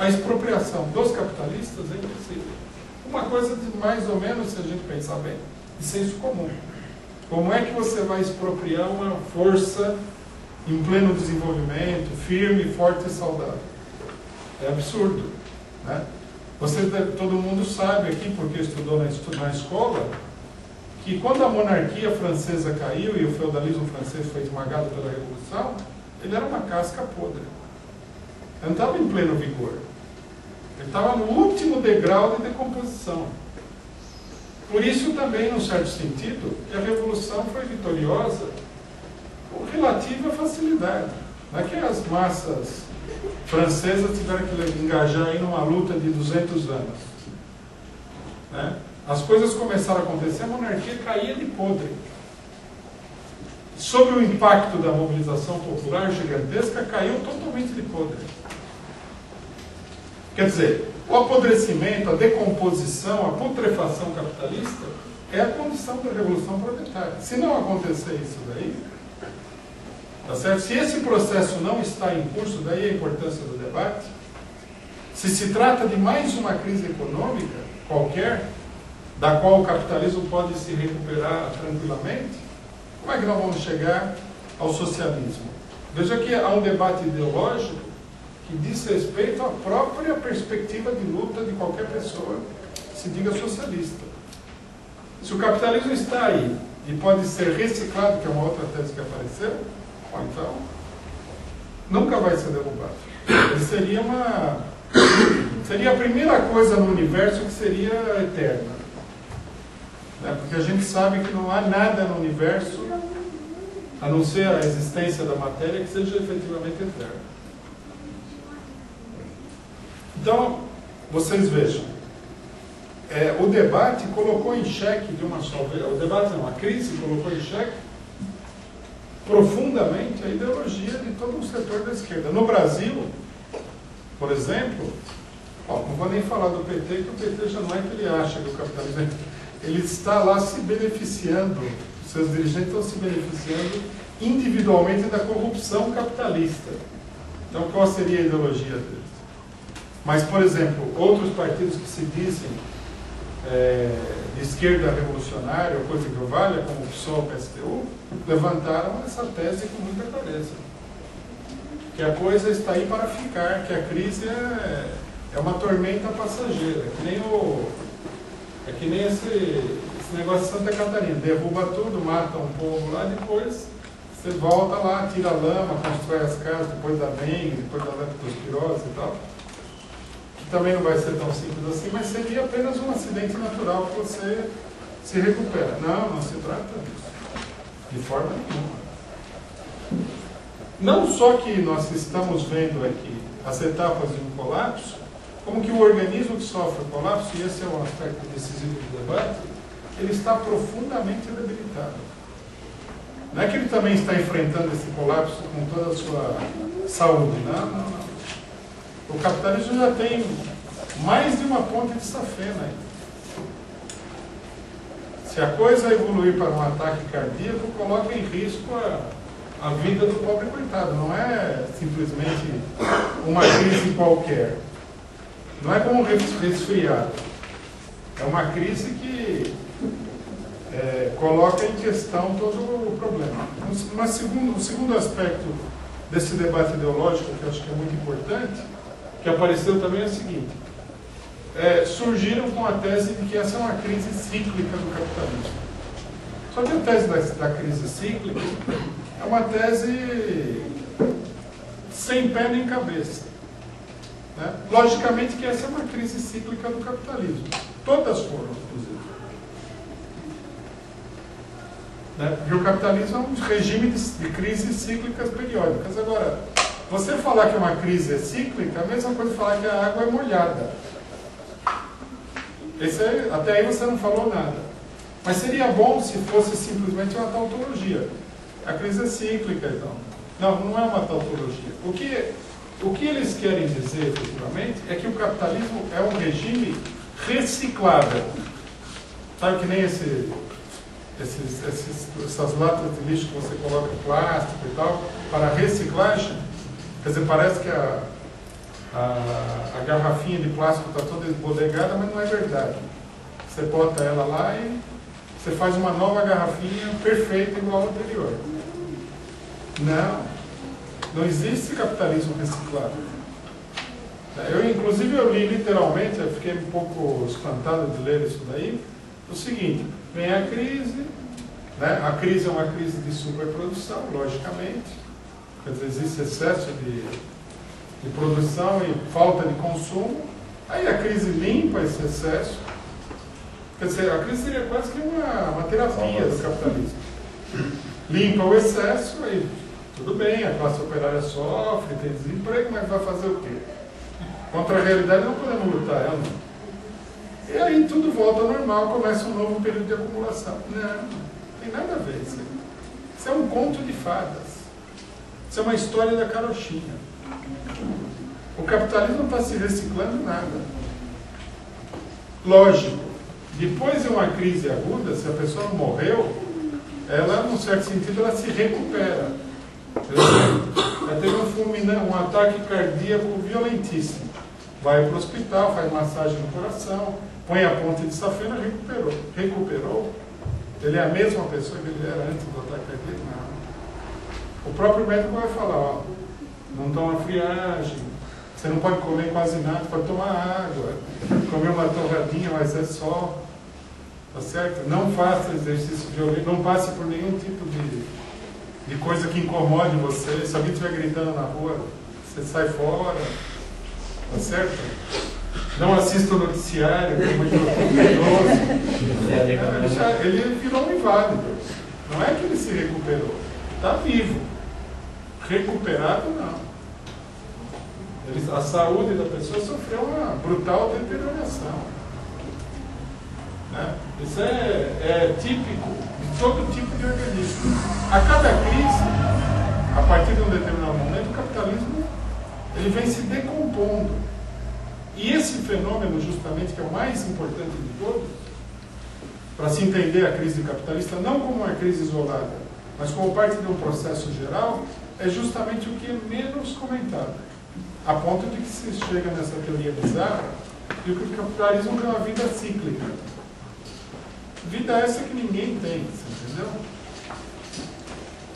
a expropriação dos capitalistas é impossível. Uma coisa de mais ou menos, se a gente pensar bem, de senso comum. Como é que você vai expropriar uma força em pleno desenvolvimento, firme, forte e saudável? É absurdo, né? Todo mundo sabe aqui, porque estudou na escola, que quando a monarquia francesa caiu e o feudalismo francês foi esmagado pela Revolução, ele era uma casca podre. Ele não estava em pleno vigor. Ele estava no último degrau de decomposição. Por isso também, num certo sentido, que a Revolução foi vitoriosa com relativa facilidade. Não é que as massas francesas tiveram que engajar aí numa luta de 200 anos. Né? As coisas começaram a acontecer, a monarquia caía de podre. Sob o impacto da mobilização popular gigantesca, caiu totalmente de podre. Quer dizer, o apodrecimento, a decomposição, a putrefação capitalista é a condição da Revolução Proletária. Se não acontecer isso daí, tá certo? Se esse processo não está em curso, daí a importância do debate, se trata de mais uma crise econômica qualquer, da qual o capitalismo pode se recuperar tranquilamente, como é que nós vamos chegar ao socialismo? Veja que há um debate ideológico que diz respeito à própria perspectiva de luta de qualquer pessoa que se diga socialista. Se o capitalismo está aí e pode ser reciclado, que é uma outra tese que apareceu, então nunca vai ser derrubado. Ele seria a primeira coisa no universo que seria eterna. Porque a gente sabe que não há nada no universo, a não ser a existência da matéria, que seja efetivamente eterna. Então, vocês vejam, o debate colocou em xeque de uma só vez, o debate não, a crise colocou em xeque profundamente a ideologia de todo um setor da esquerda. No Brasil, por exemplo, não vou nem falar do PT, que o PT já não é que ele acha que o capitalismo ele está lá se beneficiando, seus dirigentes estão se beneficiando individualmente da corrupção capitalista. Então, qual seria a ideologia deles? Mas, por exemplo, outros partidos que se dizem de esquerda revolucionária, ou coisa que o valha, como o PSOL, o PSTU, levantaram essa tese com muita clareza. Que a coisa está aí para ficar, que a crise é uma tormenta passageira, é que nem esse negócio de Santa Catarina, derruba tudo, mata um povo lá, depois você volta lá, tira a lama, constrói as casas, depois da dengue, depois da leptospirose e tal. Que também não vai ser tão simples assim, mas seria apenas um acidente natural que você se recupera. Não se trata disso. De forma nenhuma. Não só que nós estamos vendo aqui as etapas de um colapso, como que o organismo que sofre o colapso, e esse é um aspecto decisivo do debate, ele está profundamente debilitado. Não é que ele também está enfrentando esse colapso com toda a sua saúde, não. O capitalismo já tem mais de uma ponte de safena aí. Se a coisa evoluir para um ataque cardíaco, coloca em risco a vida do pobre coitado. Não é simplesmente uma crise qualquer. Não é como um resfriado. É uma crise que coloca em questão todo o problema. Um segundo aspecto desse debate ideológico, que eu acho que é muito importante, que apareceu também é o seguinte. Surgiram com a tese de que essa é uma crise cíclica do capitalismo. Só que a tese da crise cíclica é uma tese sem pé nem cabeça. Né? Logicamente que essa é uma crise cíclica do capitalismo. Todas foram, inclusive. Né? Porque o capitalismo é um regime de crises cíclicas periódicas. Agora, você falar que uma crise é cíclica, é a mesma coisa que falar que a água é molhada. Até aí você não falou nada. Mas seria bom se fosse simplesmente uma tautologia. A crise é cíclica, então. Não é uma tautologia. O que eles querem dizer, efetivamente, é que o capitalismo é um regime reciclável. Sabe que nem essas latas de lixo que você coloca plástico e tal, para reciclagem? Quer dizer, parece que a garrafinha de plástico está toda esbodegada, mas não é verdade. Você bota ela lá e você faz uma nova garrafinha perfeita igual ao anterior. Não existe capitalismo reciclado. Inclusive, eu li literalmente, eu fiquei um pouco espantado de ler isso daí, o seguinte: vem a crise, né? A crise é uma crise de superprodução, logicamente, quer dizer, existe excesso de produção e falta de consumo, aí a crise limpa esse excesso, quer dizer, a crise seria quase que uma terapia do capitalismo. Limpa o excesso, aí tudo bem, a classe operária sofre, tem desemprego, mas vai fazer o quê? Contra a realidade não podemos lutar, ela não. E aí tudo volta ao normal, começa um novo período de acumulação. Não tem nada a ver isso aí. Isso é um conto de fadas. Isso é uma história da carochinha. O capitalismo não está se reciclando nada. Lógico, depois de uma crise aguda, se a pessoa não morreu, ela, num certo sentido, ela se recupera. Ela teve um ataque cardíaco violentíssimo. Vai para o hospital, faz massagem no coração, põe a ponte de safena, recuperou. Ele é a mesma pessoa que ele era antes do ataque cardíaco? Não. O próprio médico vai falar, ó, não toma friagem, você não pode comer quase nada, pode tomar água, comer uma torradinha, mas é só, tá certo? Não faça exercício violento, não passe por nenhum tipo de coisa que incomode você. Se alguém estiver gritando na rua, você sai fora, tá certo? Não assista o noticiário, como ele virou um inválido. Não é que ele se recuperou, está vivo. Recuperado, não. A saúde da pessoa sofreu uma brutal deterioração. Né? Isso é típico de todo tipo de organismo. A cada crise, a partir de um determinado momento, o capitalismo ele vem se decompondo. E esse fenômeno, justamente, que é o mais importante de todos, para se entender a crise capitalista, não como uma crise isolada, mas como parte de um processo geral, é justamente o que é menos comentado. A ponto de que se chega nessa teoria bizarra de que o capitalismo tem uma vida cíclica. Vida essa que ninguém tem, você entendeu?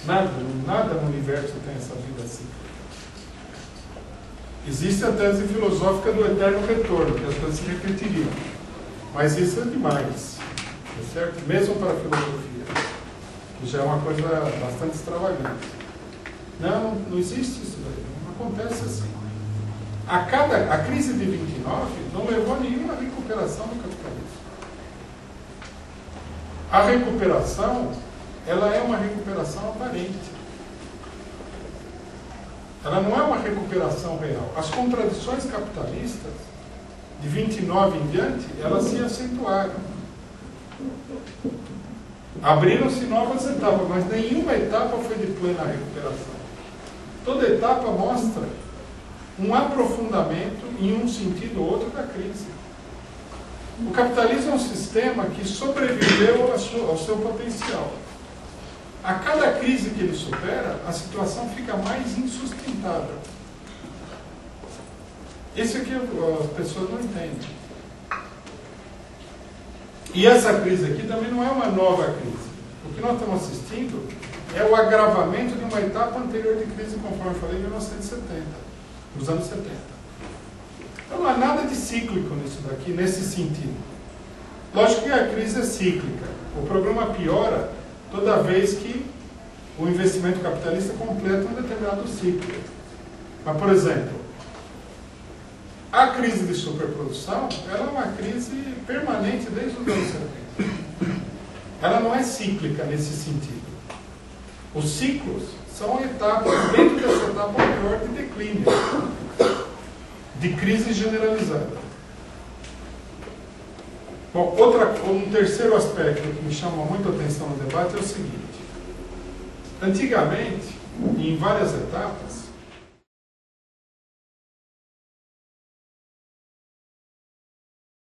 Nada no universo tem essa vida cíclica. Existe a tese filosófica do eterno retorno, que as coisas se repetiriam. Mas isso é demais, tá certo? Mesmo para a filosofia, que já é uma coisa bastante extravagante. Não existe isso daí, não acontece assim. A crise de 29 não levou a nenhuma recuperação do capitalismo. A recuperação, ela é uma recuperação aparente. Ela não é uma recuperação real. As contradições capitalistas, de 29 em diante, elas se acentuaram. Abriram-se novas etapas, mas nenhuma etapa foi de plena recuperação. Toda etapa mostra um aprofundamento em um sentido ou outro da crise. O capitalismo é um sistema que sobreviveu ao seu potencial. A cada crise que ele supera, a situação fica mais insustentável. Isso é que as pessoas não entendem. E essa crise aqui também não é uma nova crise. O que nós estamos assistindo é o agravamento de uma etapa anterior de crise, conforme eu falei, em 1970, nos anos 70. Então não há nada de cíclico nisso daqui, nesse sentido. Lógico que a crise é cíclica. O problema piora toda vez que o investimento capitalista completa um determinado ciclo. Mas, por exemplo, a crise de superprodução, ela é uma crise permanente desde os anos 70. Ela não é cíclica nesse sentido. Os ciclos são etapas, dentro dessa etapa maior de declínio, de crise generalizada. Bom, um terceiro aspecto que me chama muito a atenção no debate é o seguinte. Antigamente, em várias etapas,